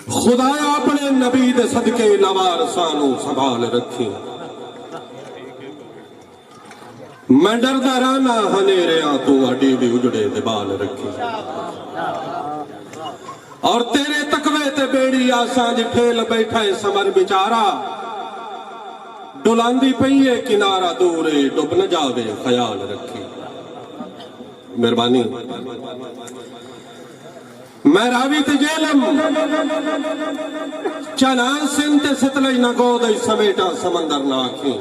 खुदाया अपने नबी दे सदके लवारसानू संभाल रखी। मैं डरदा रहना हनेरिया तू अड्डी भी उजड़े दे बाल रखी। और तेरे तकवे ते बेड़ी आसां दी ठेल बैठा है समर बेचारा। डुलांदी पई है किनारा दूरे डुब न जावे ख्याल रखी। मेहरबानी मैं रावी ते जेलम चनान सिंह ते सतलज न गोद समेटा समंदर ना आखी।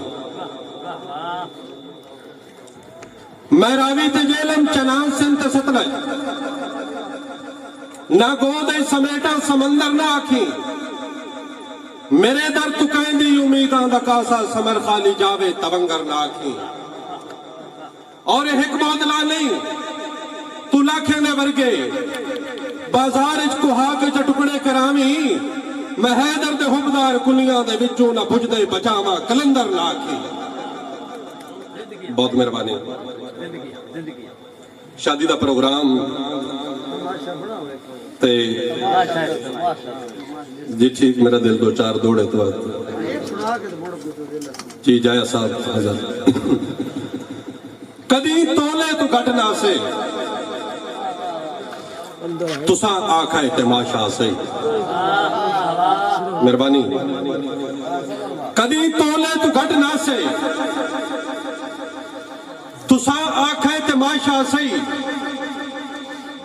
मैं रावी ते जेलम चनान सिंह ते सतलज ना गोद समेटा समंदर ना आखी। मेरे दर तू कहंदी उम्मीदां दा कासा समर खाली जावे तवंगर ना आखी। और एक बौदला नहीं तू लाखे ने वर्गे बाजार कुहा के टुकड़े करावी। मैं हैदर दे हुबदार कुलियां दे विचों ना बुझदे बचावा कलंदर ना आखी। बहुत मेहरबानी। शादी दा प्रोग्राम ते जी ठीक मेरा दिल दो चार दौड़े तो जी जाया साहब हजार कदी तोले तो घटना से तुसा आखा है तमाशा से। मेहरबानी कदी तोले तो घटना से तुसा आखा है तमाशा से।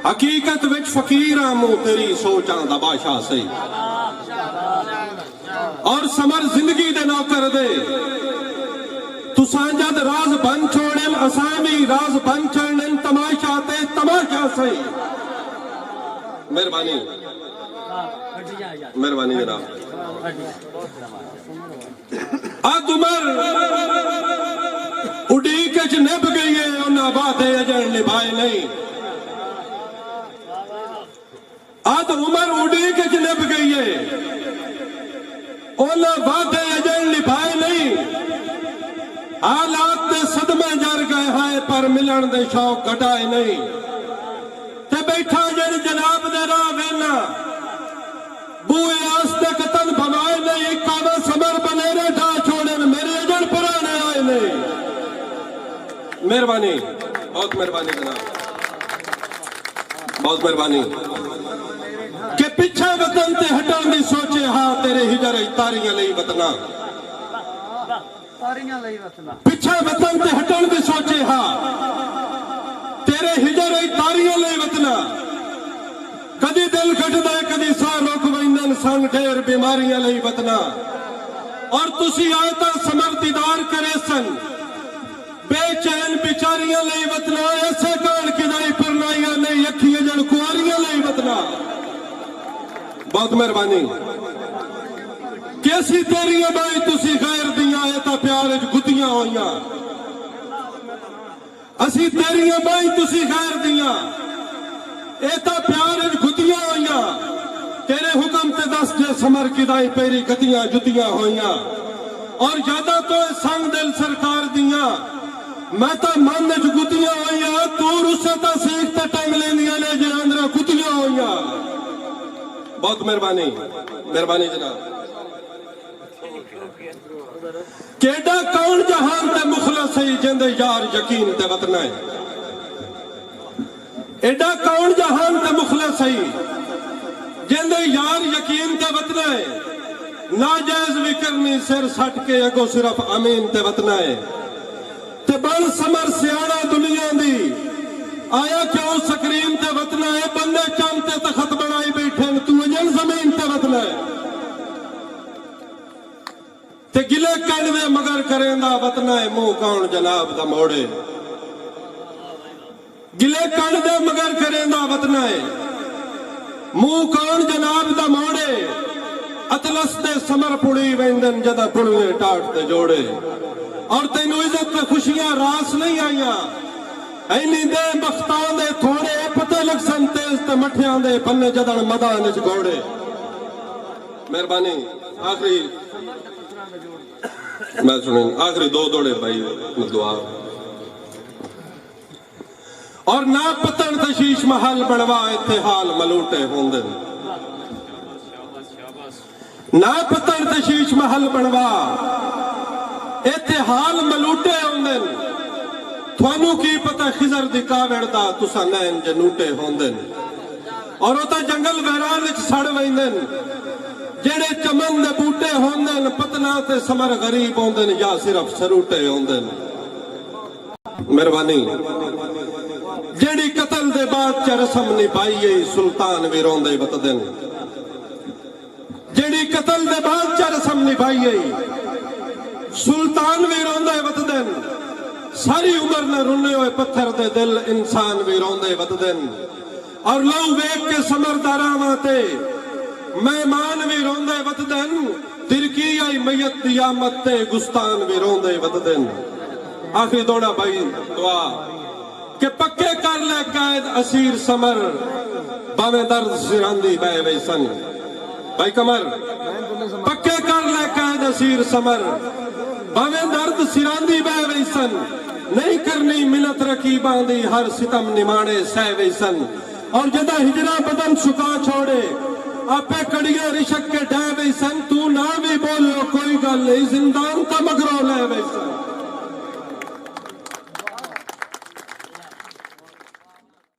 हकीकत विच फकीर मुंह तेरी सोचा दा बादशाह से। और समर जिंदगी दे नौकर दे तुसा जद राज बन छोड़न असामी राज बन छोड़न तमाशा ते तमाशा से। मेहरबानी मेहरबानी जनाब। अद उमर उड़ीक च निभ गई है उन्हें वादे अजन निभाए नहीं। अद उमर उड़ीक च निभ गई है उन्हें वादे अजन निभाए नहीं। हालात के सदमे जर गए हैं पर मिलन दे शौक घटाए नहीं। ते बैठा जन जनाब दे राह वेला बूए आस्ते कतन भवाए नहीं। कावा समर बनेरे ढा छोड़े मेरे अजन पुराने आए नहीं। मेहरबानी बहुत मेहरबानी जनाब बहुत मेहरबानी। के पिछे वतन ते हटन दी सोचे हाँ तेरे हिजर तारियां लई वतना। पिछे वतन ते हटन दी सोचे हाँ तेरे हिजर तारियां लई वतना। कदी दिल कटदा कदी साह रोक वैंदन संग ढेर बीमारियां लई वतना। और तुसी आए तां समर दीदार करे सन बेचैन बिचारियां लई वतना। ऐसे कान किदाई परनाइयां नहीं अखी अजन कुआरियां लई वतना। बहुत मेहरबानी। कैसी तेरियां बाई तुसी खैर दियां है तां प्यार च गुतियां होइयां। असी तेरियां बाई तुसी खैर दियां ए तां प्यार च गुतियां होइयां। तेरे हुक्म ते दस जे समर किदाई पेरी गतियां जुतियां होइयां। और ज्यादा तो संग दिल सरकार दियां मैं तो मन च गुतियां होइयां। तू रुसे तां सीख ते टंग लेंदियां ने जे अंदर कुतियां होइयां। बहुत मेहरबानी मेहरबानी जनाब। केडा कौन जहान ते मुखलस है जिंदे यार यकीन ते वतना है। एडा कौन जहान ते मुखलस है जिंदे यार यकीन ते वतना है। नाजायज भी करनी सिर सट के अगो सिर्फ अमीन ते वतना है। ते बन समर सियाना दुनिया दी आया क्यों स्क्रीन ते वतना है। बंदे चंद ते तखत बनाई बैठे तू अजन जमीन ते वतना है। ते गिले कड़वे मगर करेंदा वतना है मुंह कौन जनाब दा मोड़े। गिले कड़वे मगर करेंदा वतना है मुंह कौन जनाब दा मोड़े। अतलस ते समर पुड़ी वेंदन जदा पुड़वे टाट ते जोड़े। और तेनू इज्जत ते खुशियां रास नहीं आईया। ऐनी दे बख्तां दे थोड़े पते लग सन तेज ते मठियां दे पन्ने जदन मैदान च घोड़े। मेहरबानी आखिरी मैं सुने आखिरी दो दौड़े भाई दुआ। और ना पतन ते शीश महल बनवा इत्थे हाल मलूटे होंदे। ना पतन ते शीश महल बनवा इत्थे हाल मलूटे आउंदे ने थानू की पता खिजर दी कावड़ दा तुसा नैन जनूटे होंदे ने और वो तो जंगल वैरान विच सड़ वैंदे ने जेड़े चमन दे बूटे होंदे ने पतना ते समर गरीब होंदे ने या सिर्फ सरूटे होंदे ने मेहरबानी जेड़ी कतल दे बाद च रस्म निभाई है सुल्तान भी रोंदे वतदे ने जेड़ी कतल दे बाद च रस्म निभाई है सुल्तान भी रोंदे वतदे ने सारी उम्र न रुने हुए पत्थर दे दिल इंसान भी रोंदे वतदे ने और लहू वेख के समरदारां ते मेहमान भी रोंदे वतदे ने तिरकी आई मैयत दी आमद ते गुस्तान भी रोंदे वतदे ने आखिरी दौड़ा भाई दुआ के पक्के कर ले कैद असीर समर बावे दर्द सिरांदी बह वैसन भाई कमर पक्के कर ले कैद असीर समर बावे दर्द सिरांदी बह वैसन नहीं करनी मिलत रकीबां दी हर सितम निमाणे सह वैसन और जदा हिजरा बदन सुका छोड़े आपे कड़िया रिशक के डह वैसन तू ना भी बोलो कोई गल नहीं जिंदान का मगरो ले वैसन